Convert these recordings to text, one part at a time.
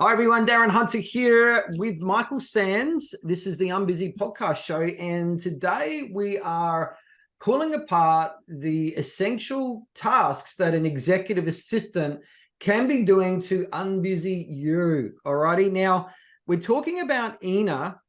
Hi everyone, Darren Hunter here with Michael Sands. This is the Unbusy podcast show, and today we are pulling apart the essential tasks that an executive assistant can be doing to unbusy you. Alrighty, now we're talking about Ynna,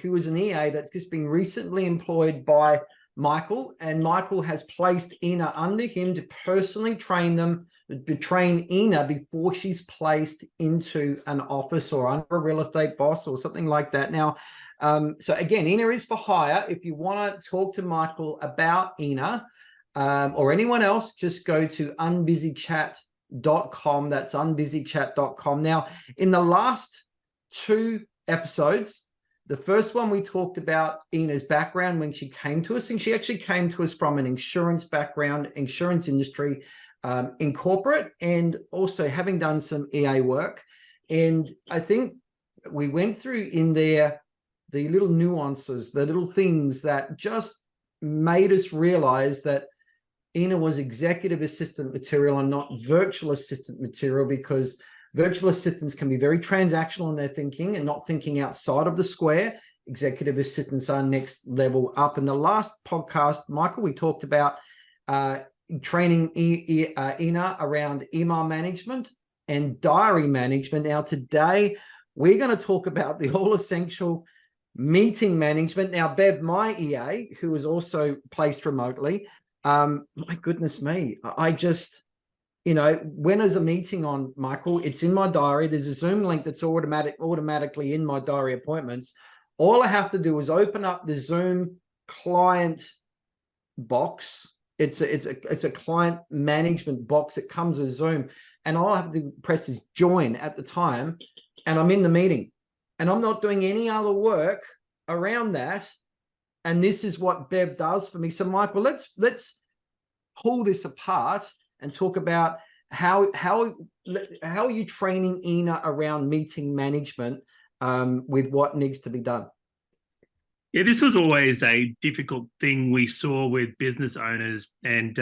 who is an EA that's just been recently employed by Michael, and Michael has placed Ynna under him to personally train Ynna before she's placed into an office or under a real estate boss or something like that. Now, so again, Ynna is for hire. If you want to talk to Michael about Ynna or anyone else, just go to unbusychat.com. That's unbusychat.com. Now, in the last two episodes, the first one, we talked about Ynna's background when she came to us, and she actually came to us from an insurance background, insurance industry, in corporate, and also having done some EA work. And I think we went through in there the little nuances, the little things that just made us realize that Ynna was executive assistant material and not virtual assistant material, because virtual assistants can be very transactional in their thinking and not thinking outside of the square. Executive assistants are next level up. In the last podcast, Michael, we talked about training Ynna around email management and diary management. Now, today, we're going to talk about the all-essential meeting management. Now, Bev, my EA, who is also placed remotely, my goodness me, I just... when there's a meeting on, Michael, it's in my diary. There's a Zoom link that's automatically in my diary appointments. All I have to do is open up the Zoom client box. It's a client management box that comes with Zoom, and all I have to press is join at the time, and I'm in the meeting, and I'm not doing any other work around that. And this is what Bev does for me. So, Michael, let's pull this apart and talk about how are you training Ynna around meeting management with what needs to be done? Yeah, this was always a difficult thing we saw with business owners, and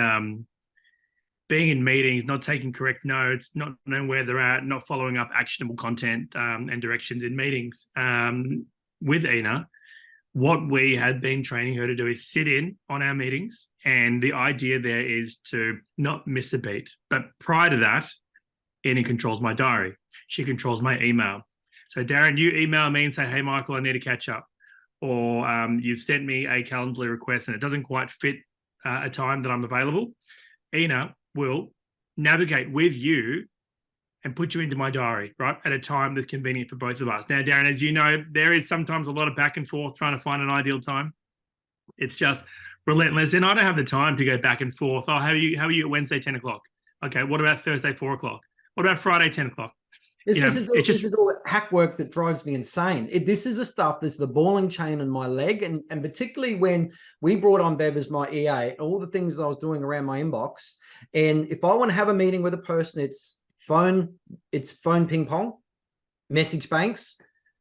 being in meetings, not taking correct notes, not knowing where they're at, not following up actionable content and directions in meetings. With Ynna, what we had been training her to do is sit in on our meetings, and the idea there is to not miss a beat. But prior to that, Ynna controls my diary. She controls my email. So, Darren, you email me and say, hey, Michael, I need to catch up. Or you've sent me a Calendly request and it doesn't quite fit a time that I'm available. Ynna will navigate with you and put you into my diary, right, at a time that's convenient for both of us. Now, Darren, as you know, there is sometimes a lot of back and forth trying to find an ideal time. It's just relentless, and I don't have the time to go back and forth. Oh, how are you at Wednesday, 10 o'clock? Okay, what about Thursday, 4 o'clock? What about Friday, 10 o'clock? This is all hack work that drives me insane. This is the stuff that's the balling chain in my leg, and particularly when we brought on Bev as my EA, all the things that I was doing around my inbox. And if I want to have a meeting with a person, it's phone ping pong, message banks.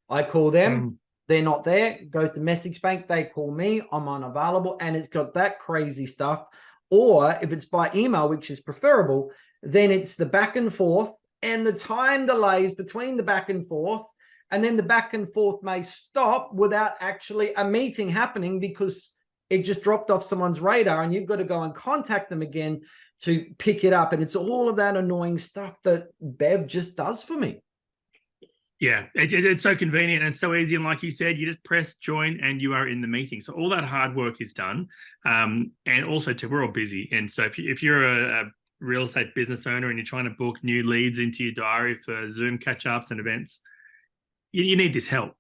I call them, they're not there. Go to message bank, they call me, I'm unavailable, and it's got that crazy stuff. Or if it's by email, which is preferable, then it's the back and forth and the time delays between the back and forth, and then the back and forth may stop without actually a meeting happening because it just dropped off someone's radar, and you've got to go and contact them again to pick it up. And it's all of that annoying stuff that Bev just does for me. Yeah, it's so convenient and so easy. And like you said, you just press join and you are in the meeting. So all that hard work is done. And also, too, we're all busy. And so if you're a real estate business owner and you're trying to book new leads into your diary for Zoom catch-ups and events, you need this help.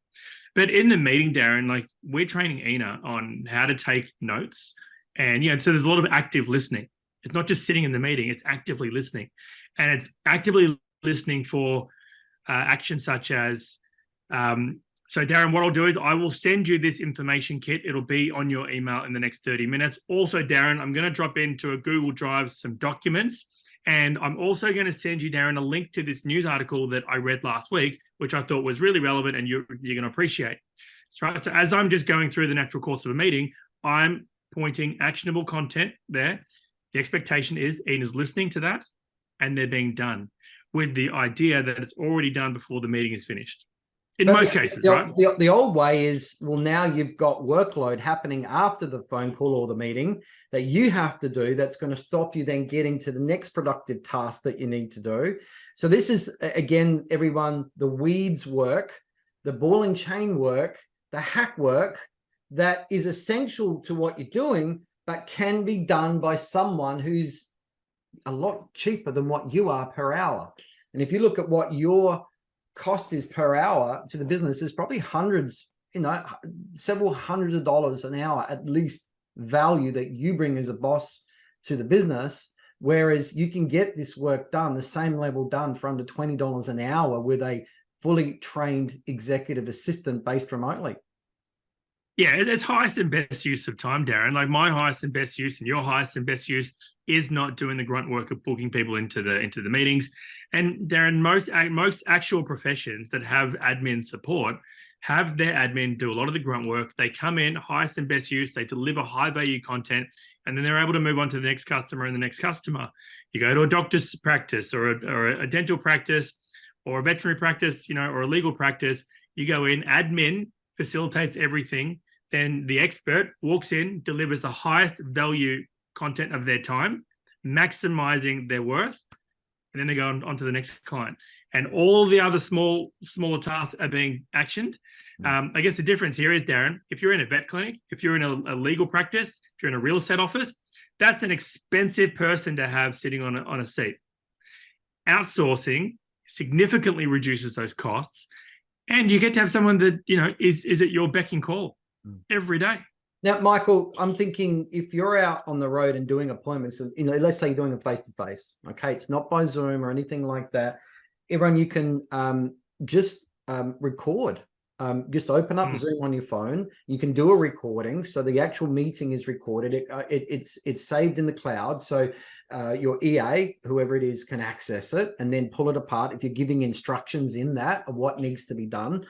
But in the meeting, Darren, like, we're training Ynna on how to take notes. And, so there's a lot of active listening. It's not just sitting in the meeting, it's actively listening. And it's actively listening for actions such as, so Darren, what I'll do is I will send you this information kit. It'll be on your email in the next 30 minutes. Also, Darren, I'm going to drop into a Google Drive some documents, and I'm also going to send you, Darren, a link to this news article that I read last week, which I thought was really relevant and you're going to appreciate. So as I'm just going through the natural course of a meeting, I'm pointing actionable content there. The expectation is Ynna's listening to that and they're being done. with the idea that it's already done before the meeting is finished. In But most cases, right? The old way is, well, now you've got workload happening after the phone call or the meeting that you have to do that's going to stop you then getting to the next productive task that you need to do. So this is, again, everyone, the weeds work, the ball and chain work, the hack work that is essential to what you're doing, but can be done by someone who's a lot cheaper than what you are per hour. And if you look at what your cost is per hour to the business, is probably hundreds, several hundreds of dollars an hour at least value that you bring as a boss to the business, whereas you can get this work done, the same level done for under $20 an hour with a fully trained executive assistant based remotely. Yeah, it's highest and best use of time, Darren. Like my highest and best use and your highest and best use is not doing the grunt work of booking people into the meetings. And Darren, most actual professions that have admin support have their admin do a lot of the grunt work. They come in, highest and best use, they deliver high value content, and then they're able to move on to the next customer and the next customer. You go to a doctor's practice or a dental practice or a veterinary practice, or a legal practice. You go in, admin facilitates everything. Then the expert walks in, delivers the highest value content of their time, maximizing their worth, and then they go on to the next client. And all the other smaller tasks are being actioned. I guess the difference here is, Darren, if you're in a vet clinic, if you're in a legal practice, if you're in a real estate office, that's an expensive person to have sitting on a seat. Outsourcing significantly reduces those costs, and you get to have someone that is at your beck and call every day. Now, Michael, I'm thinking if you're out on the road and doing appointments, let's say you're doing a face-to-face, okay, it's not by Zoom or anything like that. Everyone, you can just record. Just open up Zoom on your phone. You can do a recording, so the actual meeting is recorded. It's saved in the cloud, so your EA, whoever it is, can access it and then pull it apart if you're giving instructions in that of what needs to be done.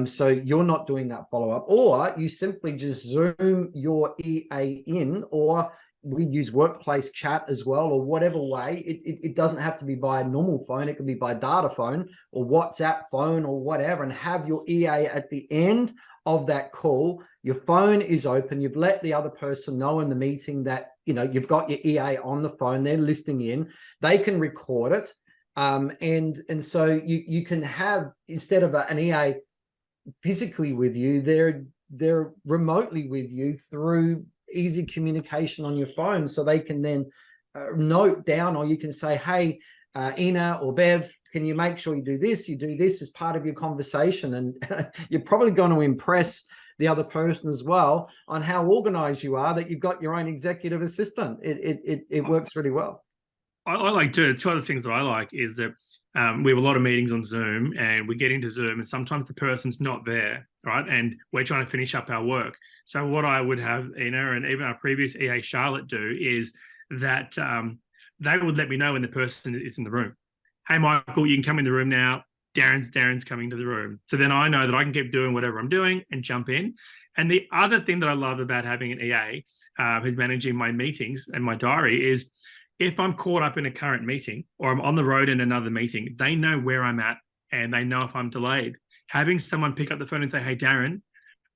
So you're not doing that follow-up, or you simply just Zoom your EA in, or we use workplace chat as well, or whatever way. It doesn't have to be by a normal phone. It could be by data phone or WhatsApp phone or whatever, and have your EA at the end of that call. Your phone is open. You've let the other person know in the meeting that, you've got your EA on the phone. They're listening in. They can record it. And so you can have, instead of an EA physically with you, they're remotely with you through easy communication on your phone, so they can then note down, or you can say, hey, Ynna or Bev, can you make sure you do this as part of your conversation? And you're probably going to impress the other person as well on how organized you are, that you've got your own executive assistant. It works really well. I like two other things that I like is that we have a lot of meetings on Zoom, and we get into Zoom and sometimes the person's not there, right? And we're trying to finish up our work. So what I would have Ynna and even our previous EA Charlotte do is that they would let me know when the person is in the room. Hey, Michael, you can come in the room now. Darren's coming to the room. So then I know that I can keep doing whatever I'm doing and jump in. And the other thing that I love about having an EA who's managing my meetings and my diary is, if I'm caught up in a current meeting or I'm on the road in another meeting, they know where I'm at and they know if I'm delayed. Having someone pick up the phone and say, hey, Darren,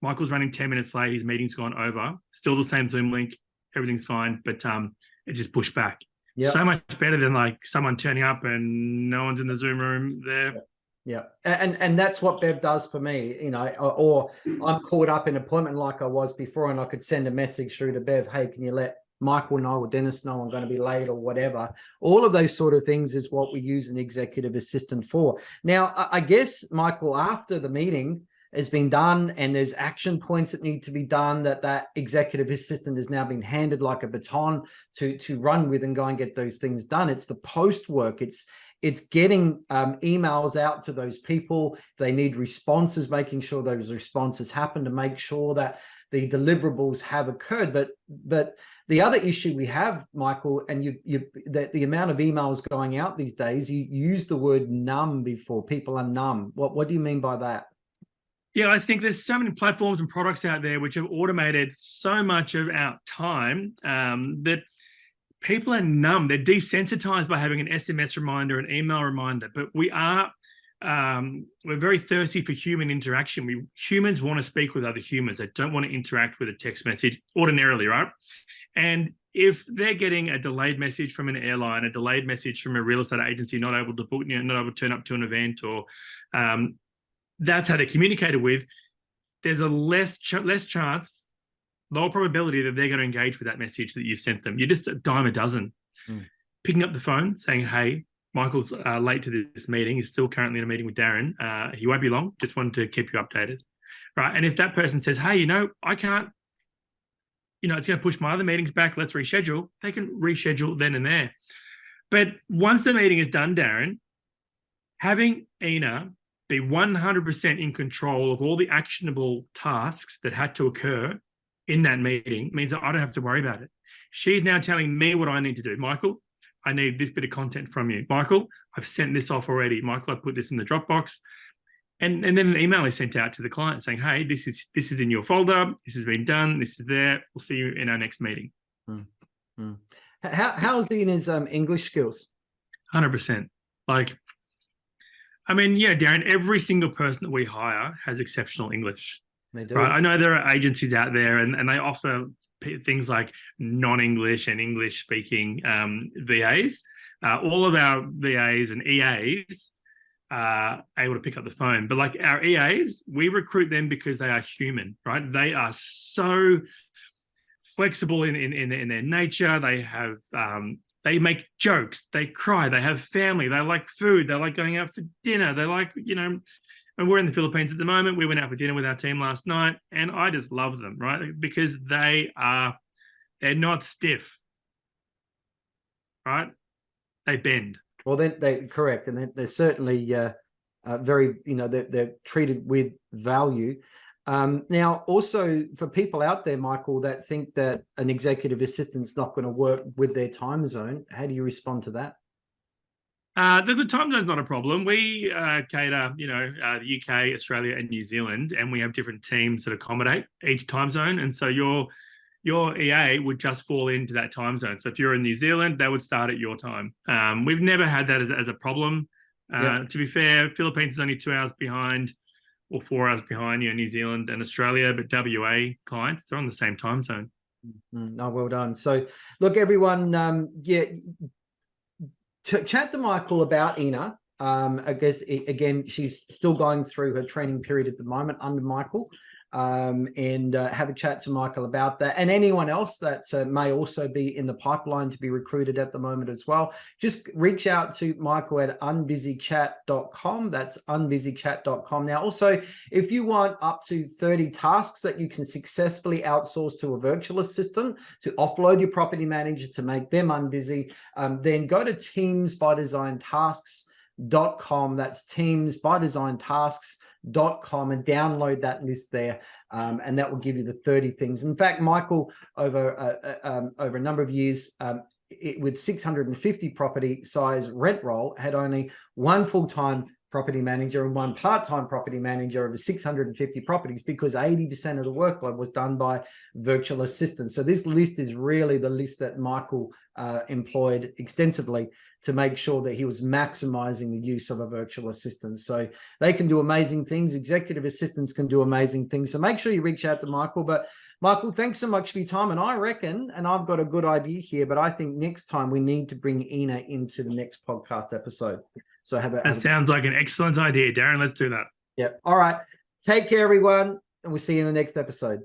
Michael's running 10 minutes late. His meeting's gone over. Still the same Zoom link. Everything's fine, but it just pushed back. Yep. So much better than like someone turning up and no one's in the Zoom room there. Yeah. And that's what Bev does for me, or I'm caught up in an appointment like I was before, and I could send a message through to Bev, hey, can you let Michael know or Dennis know I'm going to be late or whatever. All of those sort of things is what we use an executive assistant for. Now, I guess, Michael, after the meeting has been done and there's action points that need to be done, that executive assistant has now been handed like a baton to run with and go and get those things done. It's the post work. It's getting emails out to those people. They need responses, making sure those responses happen, to make sure that the deliverables have occurred. But the other issue we have, Michael, and the amount of emails going out these days, you use the word numb before. People are numb. What do you mean by that? Yeah, I think there's so many platforms and products out there which have automated so much of our time that people are numb. They're desensitized by having an SMS reminder, an email reminder. But we're very thirsty for human interaction. Humans want to speak with other humans. They don't want to interact with a text message ordinarily, right? And if they're getting a delayed message from an airline, a delayed message from a real estate agency, not able to book, not able to turn up to an event, or that's how they're communicated with, there's a less chance, lower probability that they're going to engage with that message that you've sent them. You're just a dime a dozen. Picking up the phone, saying, hey, Michael's late to this meeting. He's still currently in a meeting with Darren. He won't be long. Just wanted to keep you updated. Right. And if that person says, hey, I can't, it's going to push my other meetings back, let's reschedule, they can reschedule then and there. But once the meeting is done, Darren, having Ynna be 100% in control of all the actionable tasks that had to occur in that meeting means that I don't have to worry about it. She's now telling me what I need to do. Michael, I need this bit of content from you. Michael, I've sent this off already. Michael, I put this in the Dropbox. And then an email is sent out to the client saying, hey, this is in your folder. This has been done. This is there. We'll see you in our next meeting. How's Ynna's English skills? 100%. Darren, every single person that we hire has exceptional English. They do. Right? I know there are agencies out there and they offer things like non-English and English-speaking VAs. All of our VAs and EAs are able to pick up the phone. But like our EAs, we recruit them because they are human, right? They are so flexible in their nature. They have they make jokes, they cry, they have family, they like food, they like going out for dinner, they like, and we're in the Philippines at the moment. We went out for dinner with our team last night, and I just love them, right? Because they're not stiff, right? They bend. Well, they're correct, and they're certainly very, they're treated with value. Now, also for people out there, Michael, that think that an executive assistant's not going to work with their time zone, how do you respond to that? The time zone's not a problem. We cater, the UK, Australia, and New Zealand, and we have different teams that accommodate each time zone. And so your EA would just fall into that time zone. So if you're in New Zealand, they would start at your time. We've never had that as a problem. To be fair, Philippines is only 2 hours behind, or 4 hours behind, New Zealand and Australia, but WA clients, they're on the same time zone. No, well done. So look, everyone, chat to Michael about Ynna. I guess, again, she's still going through her training period at the moment under Michael. And have a chat to Michael about that, and anyone else that may also be in the pipeline to be recruited at the moment as well. Just reach out to Michael at unbusychat.com. That's unbusychat.com. Now, also, if you want up to 30 tasks that you can successfully outsource to a virtual assistant to offload your property manager to make them unbusy, then go to teamsbydesigntasks.com. That's teamsbydesigntasks.com and download that list there, and that will give you the 30 things. In fact, Michael, over a number of years, with 650 property size rent roll, had only one full-time property manager and one part-time property manager over 650 properties, because 80% of the workload was done by virtual assistants. So this list is really the list that Michael employed extensively to make sure that he was maximizing the use of a virtual assistant. So they can do amazing things. Executive assistants can do amazing things. So make sure you reach out to Michael. But Michael, thanks so much for your time. And I reckon, and I've got a good idea here, but I think next time we need to bring Ynna into the next podcast episode. So that sounds like an excellent idea, Darren. Let's do that. Yep. All right. Take care, everyone. And we'll see you in the next episode.